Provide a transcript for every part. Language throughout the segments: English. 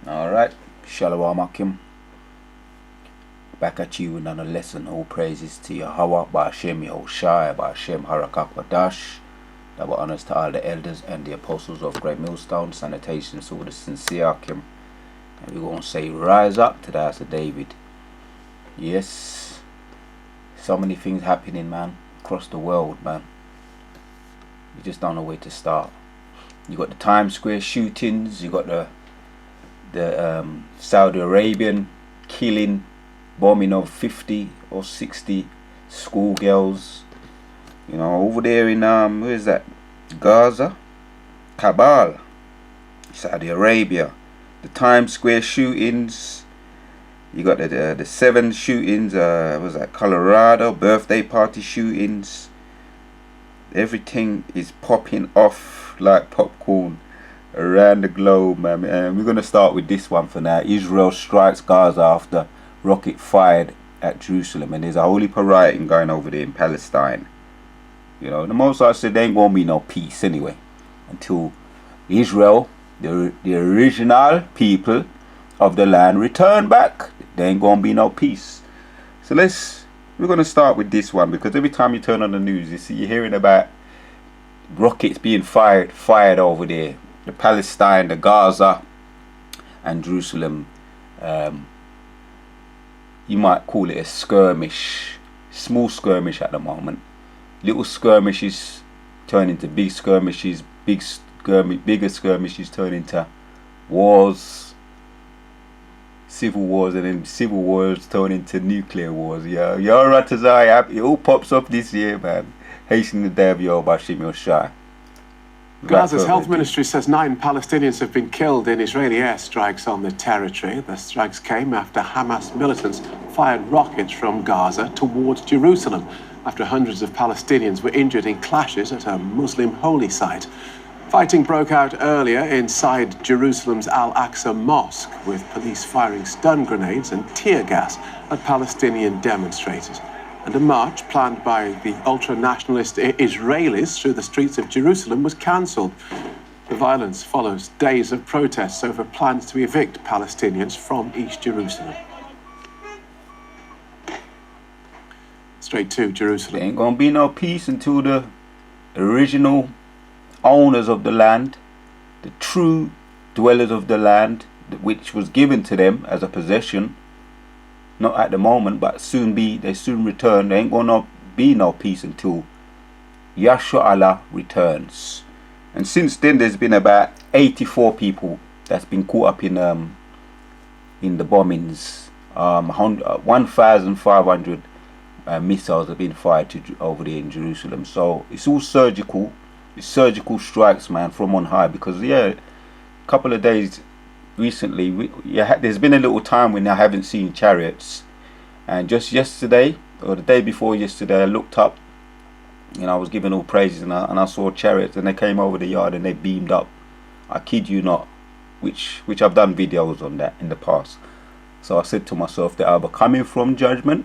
Alright, Shalom Akim. Back at you with another lesson. All praises to Yahweh, Ba'ashem Yahushai, Ba'ashem Harakak Wadash. Double honors to all the elders and the apostles of Great Millstone. Salutations to the sincere Akim. And we're going to say, rise up to the house of David. Yes, so many things happening, man, across the world, man. You just don't know where to start. You got the Times Square shootings, you got the Saudi Arabian killing, bombing of 50 or 60 schoolgirls, you know, over there in where is that, Gaza, Kabul, Saudi Arabia. The Times Square shootings, you got the 7 shootings, what was that, Colorado, birthday party shootings. Everything is popping off like popcorn around the globe, man. And we're going to start with this one for now. Israel strikes Gaza after rocket fired at Jerusalem. And there's a holy rioting going over there in Palestine. You know, the Most High said there ain't going to be no peace anyway until Israel, the original people of the land, return back. There ain't going to be no peace. So we're going to start with this one, because every time you turn on the news, you're hearing about rockets being fired over there. The Palestine, the Gaza, and Jerusalem. You might call it a skirmish, small skirmish at the moment. Little skirmishes turn into big skirmishes, bigger skirmishes turn into wars, civil wars, and then civil wars turn into nuclear wars. Yeah, it all pops up this year, man. Hasten the day of Yahweh Ba'ashem Yahushai. Gaza's health ministry says 9 Palestinians have been killed in Israeli airstrikes on the territory. The strikes came after Hamas militants fired rockets from Gaza towards Jerusalem, after hundreds of Palestinians were injured in clashes at a Muslim holy site. Fighting broke out earlier inside Jerusalem's Al-Aqsa Mosque, with police firing stun grenades and tear gas at Palestinian demonstrators. And a march planned by the ultra-nationalist Israelis through the streets of Jerusalem was cancelled. The violence follows days of protests over plans to evict Palestinians from East Jerusalem. Straight to Jerusalem. There ain't gonna be no peace until the original owners of the land, the true dwellers of the land, which was given to them as a possession, not at the moment, but they soon return. There ain't gonna be no peace until Yahshua Allah returns. And since then, there's been about 84 people that's been caught up in the bombings. 1,500 missiles have been fired over there in Jerusalem. So it's all surgical. It's surgical strikes, man, from on high. Because a couple of days recently, there's been a little time when I haven't seen chariots, and just yesterday or the day before yesterday, I looked up, I was giving all praises, and I saw chariots, and they came over the yard and they beamed up. I kid you not, which I've done videos on that in the past. So I said to myself, they are coming from judgment.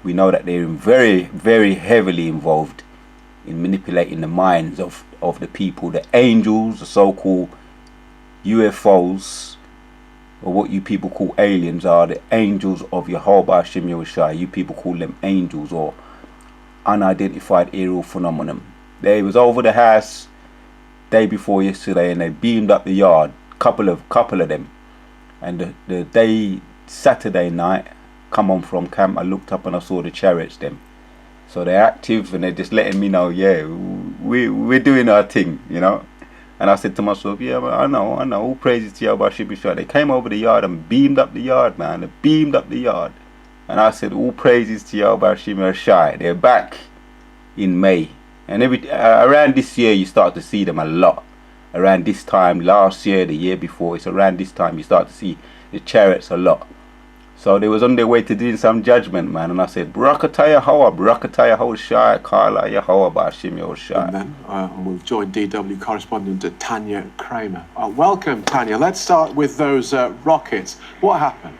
We know that they're very, very heavily involved in manipulating the minds of the people, the angels, the so-called UFOs, or what you people call aliens, are the angels of Yahweh Ba'ashem Yahushai. You people call them angels, or unidentified aerial phenomenon. They was over the house day before yesterday, and they beamed up the yard, couple of them. And the day Saturday night, come on from camp, I looked up and I saw the chariots them. So they're active, and they're just letting me know, we're doing our thing, And I said to myself, I know, all praises to Yahweh Ba'ashem Yahushai. They came over the yard and beamed up the yard, man. They beamed up the yard. And I said, all praises to Yahweh Ba'ashem Yahushai. They're back in May. And around this year, you start to see them a lot. Around this time, last year, the year before, it's around this time you start to see the chariots a lot. So they was on their way to doing some judgment, man. And I said, Barakatah Yahweh, Barakatah Yahushai, Kala Yahweh Ba'ashem Yahushai. And then we'll join DW correspondent Tanya Kramer. Welcome, Tanya. Let's start with those rockets. What happened?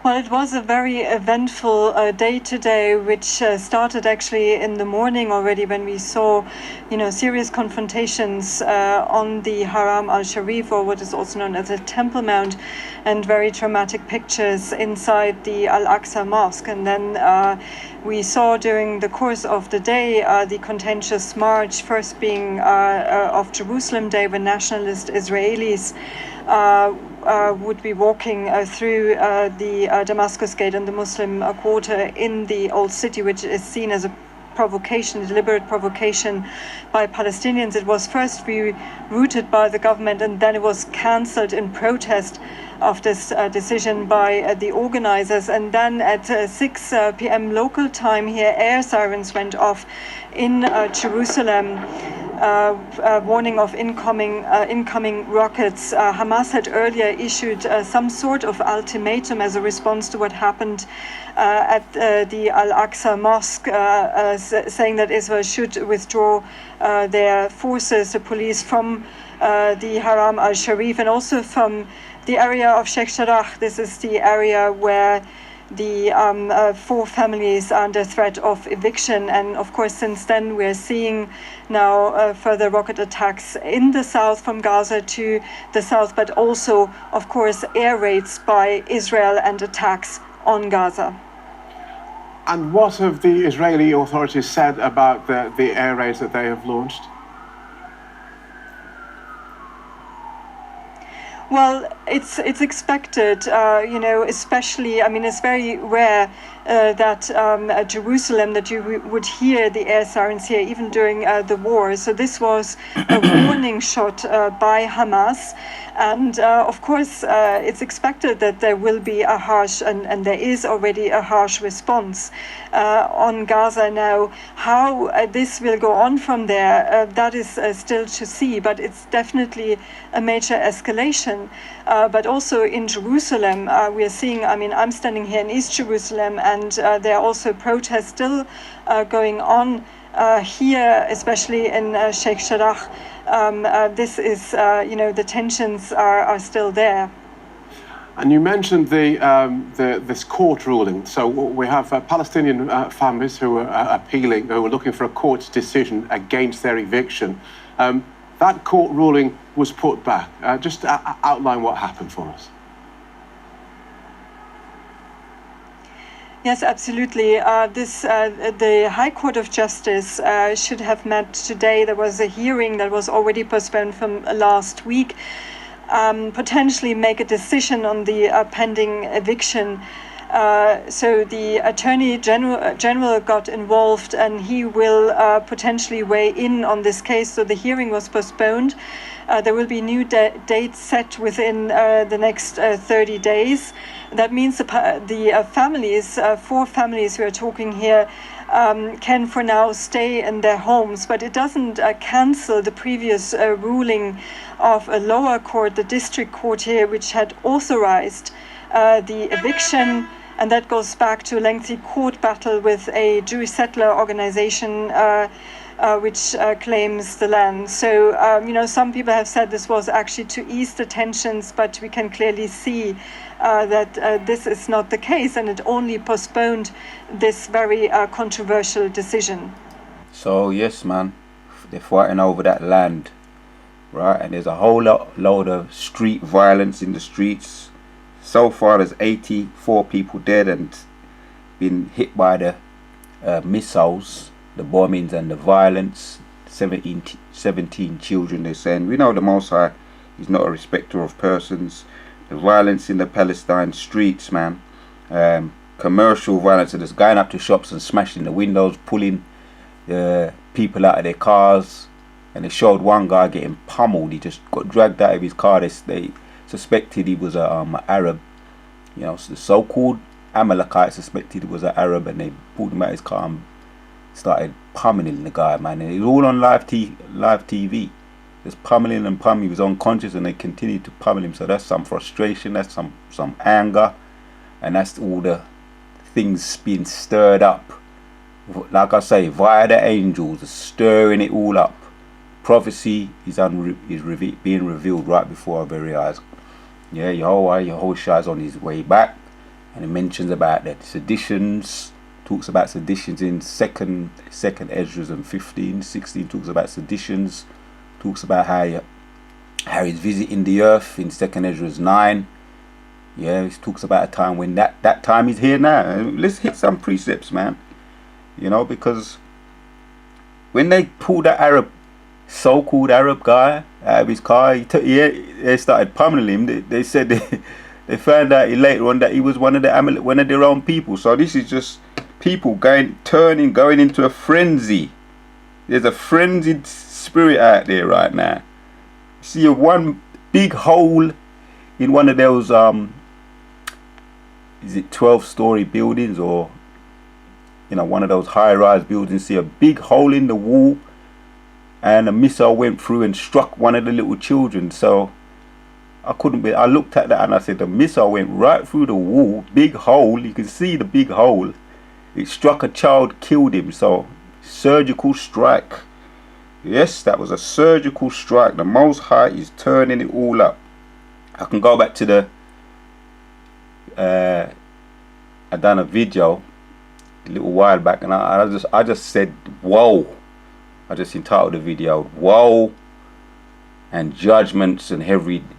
Well, it was a very eventful day today, which started actually in the morning already when we saw, serious confrontations on the Haram al-Sharif, or what is also known as the Temple Mount, and very traumatic pictures inside the Al-Aqsa Mosque. And then we saw during the course of the day the contentious march, first being of Jerusalem Day, when nationalist Israelis would be walking through the Damascus Gate and the Muslim quarter in the Old City, which is seen as a provocation, deliberate provocation by Palestinians. It was first rerouted by the government, and then it was cancelled in protest of this decision by the organizers. And then at 6 p.m. local time here, air sirens went off in Jerusalem, warning of incoming rockets. Hamas had earlier issued some sort of ultimatum as a response to what happened at the Al-Aqsa Mosque, saying that Israel should withdraw their forces, the police, from the Haram al-Sharif and also from the area of Sheikh Jarrah. This is the area where the 4 families are under threat of eviction. And of course, since then, we're seeing now further rocket attacks in the south from Gaza to the south, but also, of course, air raids by Israel and attacks on Gaza. And what have the Israeli authorities said about the air raids that they have launched? Well, it's expected, especially, it's very rare that Jerusalem, that you would hear the air sirens here, even during the war. So this was a warning shot by Hamas. And of course, it's expected that there will be a harsh, and there is already a harsh response on Gaza now. How this will go on from there, that is still to see, but it's definitely a major escalation. But also in Jerusalem, we are seeing, I'm standing here in East Jerusalem, and there are also protests still going on here, especially in Sheikh Jarrah. This is, the tensions are still there. And you mentioned this court ruling. So we have Palestinian families who are appealing, who are looking for a court decision against their eviction. That court ruling was put back. Just outline what happened for us. Yes, absolutely. The High Court of Justice should have met today. There was a hearing that was already postponed from last week, potentially make a decision on the pending eviction. So the Attorney General got involved, and he will potentially weigh in on this case. So the hearing was postponed. There will be new dates set within the next 30 days. That means the families, 4 families we are talking here, can for now stay in their homes, but it doesn't cancel the previous ruling of a lower court, the district court here, which had authorized the eviction. And that goes back to a lengthy court battle with a Jewish settler organization which claims the land. So, some people have said this was actually to ease the tensions, but we can clearly see that this is not the case, and it only postponed this very controversial decision. So, yes, man, they're fighting over that land, right? And there's a whole load of street violence in the streets. So far, there's 84 people dead and been hit by the missiles, the bombings and the violence. 17 children, they're saying. We know the Most High is not a respecter of persons. The violence in the Palestine streets, man. Commercial violence, and just going up to shops and smashing the windows, pulling the people out of their cars. And they showed one guy getting pummeled. He just got dragged out of his car. They suspected he was an Arab. The so-called Amalekite suspected he was an Arab, and they pulled him out of his car and started pummeling the guy, man. And it was all on live TV. Just pummeling and pummeling. He was unconscious, and they continued to pummel him. So that's some frustration, that's some anger, and that's all the things being stirred up. Like I say, via the angels, stirring it all up. Prophecy is being revealed right before our very eyes. Yeah, Yahushua is on his way back, and it mentions about the seditions, talks about seditions in second Esdras and 15:16, talks about seditions, talks about how he's visiting the earth in second Esdras 9. Yeah, it talks about a time when that time is here now. Let's hit some precepts, man. You know, because when they pulled that so-called Arab guy out of his car, they started pummeling him. They said they found out later on that he was one of their own people. So this is just people going into a frenzy. There's a frenzied spirit out there right now. See one big hole in one of those is it 12-story buildings, or one of those high-rise buildings. See a big hole in the wall, and a missile went through and struck one of the little children. So I looked at that and I said, the missile went right through the wall, big hole, you can see the big hole. It struck a child, killed him. So surgical strike. Yes, that was a surgical strike. The Most High is turning it all up. I can go back to the I done a video a little while back, and I just said whoa. I just entitled the video "Woe and Judgments and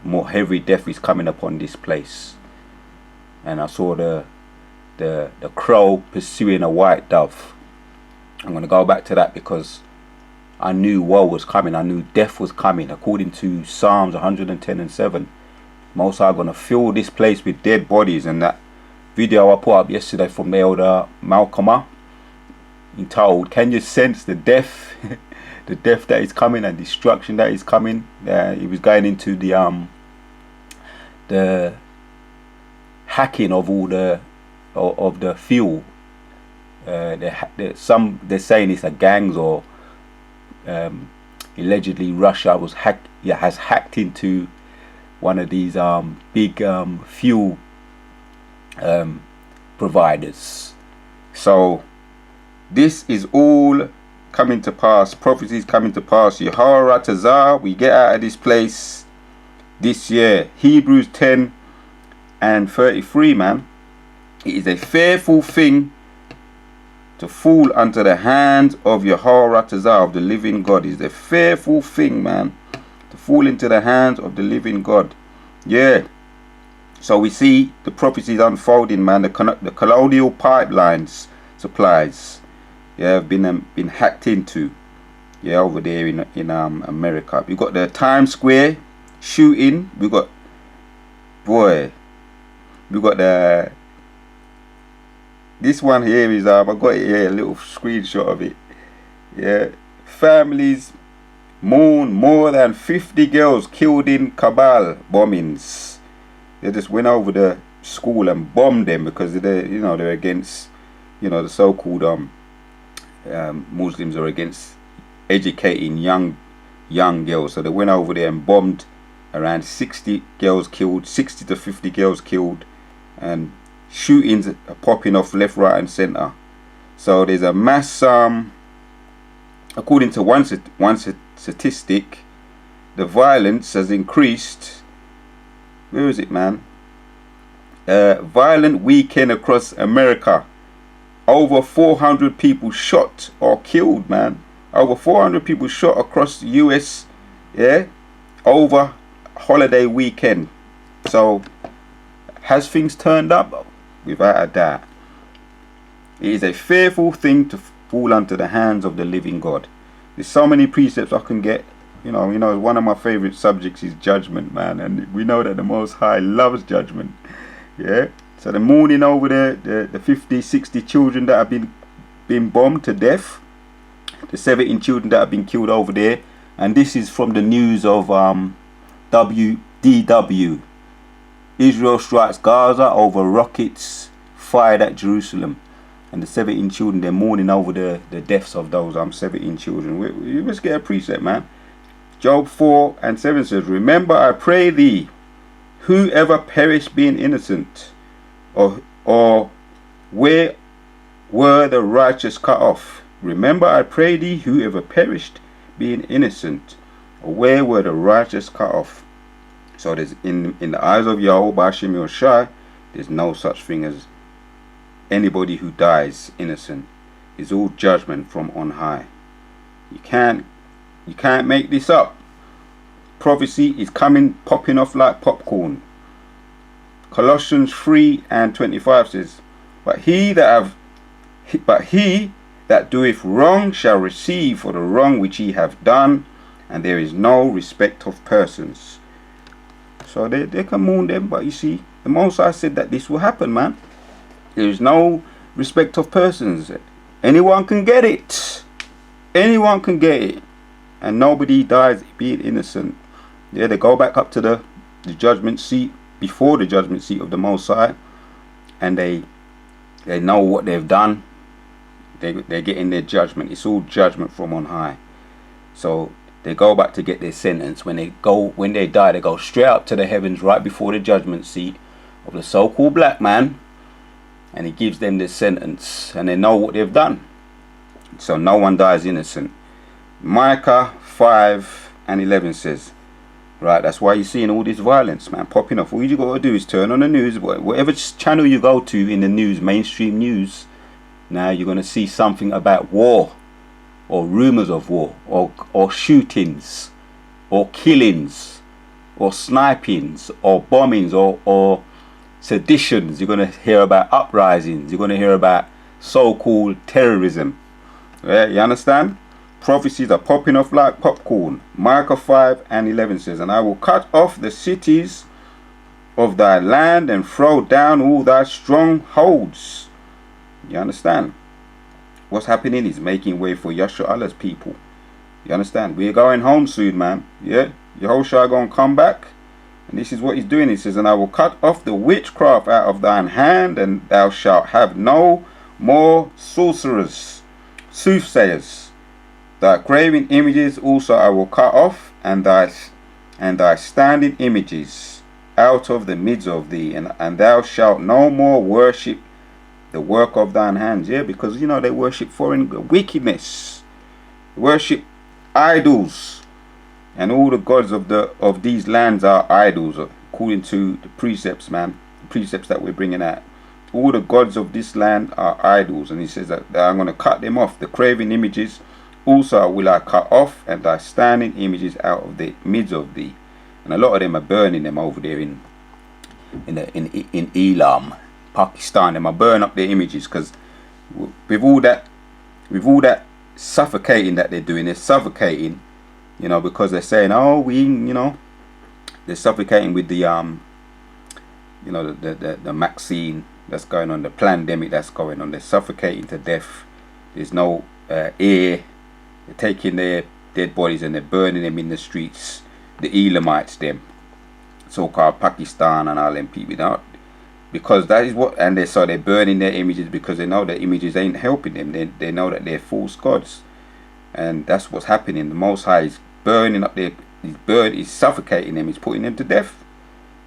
more heavy death is coming upon this place." And I saw the crow pursuing a white dove. I'm going to go back to that because I knew woe was coming. I knew death was coming. According to Psalms 110:7, Most High going to fill this place with dead bodies. And that video I put up yesterday from the elder Malcolm, entitled, "Can you sense the death?" The death that is coming and destruction that is coming. He was going into the hacking of all the fuel. They're saying it's a gangs, or allegedly Russia has hacked into one of these big fuel providers. So this is all coming to pass. Prophecies coming to pass. Yahweh Ratazah, we get out of this place this year. Hebrews 10:33, man. It is a fearful thing to fall unto the hands of Yahweh Ratazah, of the living God. It is a fearful thing, man, to fall into the hands of the living God. Yeah. So we see the prophecies unfolding, man. The colonial pipelines supplies, have been hacked into, over there in America. We got the Times Square shooting. We got this one here is I got it here, a little screenshot of it. Yeah, families mourn more than 50 girls killed in Kabul bombings. They just went over the school and bombed them because they're against, the so-called Muslims are against educating young girls. So they went over there and bombed. Around 60 girls killed, 60 to 50 girls killed, and shootings are popping off left, right and center. So there's a mass, according to one statistic, the violence has increased. Where is it, man? Violent weekend across America. Over 400 people shot or killed, man. Over 400 people shot across the US, over holiday weekend. So has things turned up? Without a doubt. It is a fearful thing to fall unto the hands of the living God. There's so many precepts I can get. One of my favorite subjects is judgment, man, and we know that the Most High loves judgment. Yeah. So the mourning over the 50, 60 children that have been bombed to death, the 17 children that have been killed over there, and this is from the news of WDW. Israel strikes Gaza over rockets fired at Jerusalem, and the 17 children, they're mourning over the deaths of those 17 children. We must get a precept, man. Job 4:7 says, "Remember, I pray thee, whoever perished being innocent, or where were the righteous cut off? Remember, I pray thee, whoever perished being innocent, or where were the righteous cut off?" So there's in the eyes of Yahweh Bashim Yoshai, There's no such thing as anybody who dies innocent. It's all judgment from on high. You can't make this up. Prophecy is coming, popping off like popcorn. Colossians 3:25 says, But he that doeth wrong shall receive for the wrong which he hath done, and there is no respect of persons. So they can mourn them, but you see, the Most High said that this will happen, man. There is no respect of persons. Anyone can get it. Anyone can get it. And nobody dies being innocent. Yeah, they go back up to the judgment seat, before the judgment seat of the Most High, and they know what they've done. They're getting their judgment. It's all judgment from on high. So they go back to get their sentence. When they die, they go straight up to the heavens right before the judgment seat of the so-called black man, and he gives them their sentence, and they know what they've done. So no one dies innocent. Micah 5:11 says, right, that's why you're seeing all this violence, man, popping off. All you got to do is turn on the news, whatever channel you go to in the news, mainstream news, now you're going to see something about war, or rumors of war, or shootings, or killings, or snipings, or bombings, or seditions. You're going to hear about uprisings. You're going to hear about so-called terrorism. Yeah, you understand? Prophecies are popping off like popcorn. Micah 5:11 says, And I will cut off the cities of thy land and throw down all thy strongholds. You understand? What's happening is making way for Yashua Allah's people. You understand? We're going home soon, man. Yeah? Yahushua gonna come back. And this is what he's doing. He says, And I will cut off the witchcraft out of thine hand, and thou shalt have no more sorcerers, soothsayers. Thy graven images also I will cut off, and thy standing images out of the midst of thee, and thou shalt no more worship the work of thine hands. Yeah, because you know they worship foreign wickedness, worship idols, and all the gods of these lands are idols, according to the precepts, man. The precepts that we're bringing out. All the gods of this land are idols, and he says that I'm going to cut them off. The graven images also will I cut off, and thy standing images out of the midst of thee. And a lot of them are burning them over there in Elam, Pakistan. Them are burning up their images, because with all that suffocating that they're doing, they're suffocating, you know, because they're saying, oh, they're suffocating with the the vaccine that's going on, the pandemic that's going on. They're suffocating to death. There's no air. They're taking their dead bodies and they're burning them in the streets. The Elamites, them so-called Pakistan and all them people, you know, because that is what, and they're burning their images because they know their images ain't helping them. They know that they're false gods, and that's what's happening. The Most High is burning up he's suffocating them. He's putting them to death.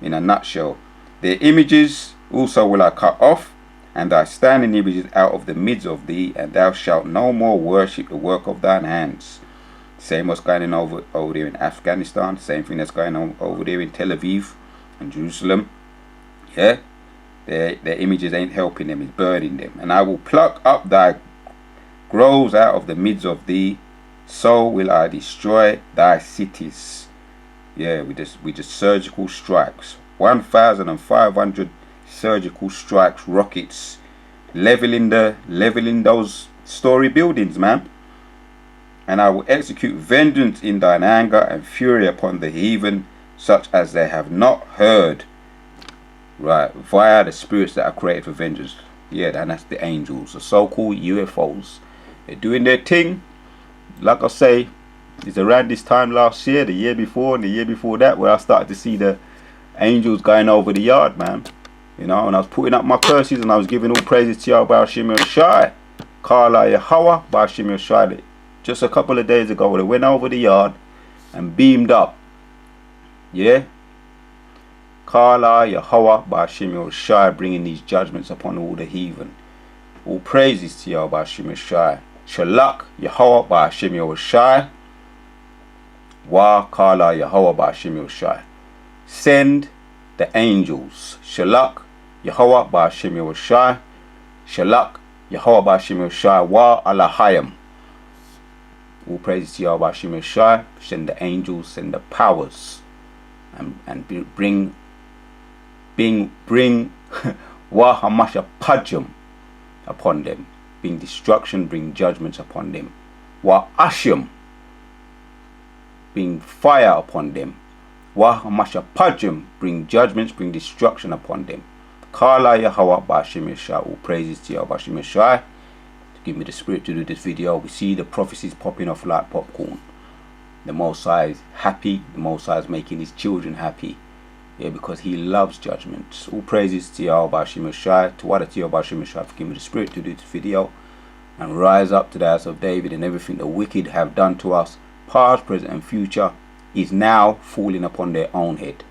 In a nutshell, their images also will I cut off, and thy standing images out of the midst of thee, and thou shalt no more worship the work of thine hands. Same what's going on over there in Afghanistan. Same thing that's going on over there in Tel Aviv and Jerusalem. Yeah, their images ain't helping them. It's burning them. And I will pluck up thy groves out of the midst of thee, so will I destroy thy cities. Yeah, with just surgical strikes. 1,500 surgical strikes, rockets, leveling those story buildings, man. And I will execute vengeance in thine anger and fury upon the heathen, such as they have not heard. Right, via the spirits that are created for vengeance. Yeah, and that's the angels, the so-called UFOs. They're doing their thing. Like I say, it's around this time last year, the year before, and the year before that, where I started to see the angels going over the yard, man. You know, and I was putting up my curses and I was giving all praises to Yahweh Hashem Shai. Kala Yahweh Hashem Shai. Just a couple of days ago, they went over the yard and beamed up. Yeah? Kala Yahweh Hashem Shai, bringing these judgments upon all the heathen. All praises to Yahweh Hashem Shai. Shalak Yahweh Hashem Shai. Wa Kala Yahweh Hashem Shai. Send the angels. Shalak Yahweh Ba'ashem Yahushai, Shalak, Yahweh Ba'ashem Yahushai, Wa Alahayim. All praises to Yahweh Ba'ashem Yahushai. Send the angels, send the powers, and bring Wa Hamasha Pajum upon them. Bring destruction, bring judgments upon them. Wa Ashim, bring fire upon them. Wa Hamasha Pajum, bring judgments, bring destruction upon them. Kala Yahweh Ba'ashem Yahushai. All praises to Yahweh Ba'ashem Yahushai. To give me the spirit to do this video. We see the prophecies popping off like popcorn. The Most High is happy. The Most High is making his children happy. Yeah, because he loves judgments. All praises to Yahweh Ba'ashem Yahushai. To what to Yahweh Ba'ashem Yahushai for giving me the spirit to do this video. And rise up to the house of David, and everything the wicked have done to us, past, present and future, is now falling upon their own head.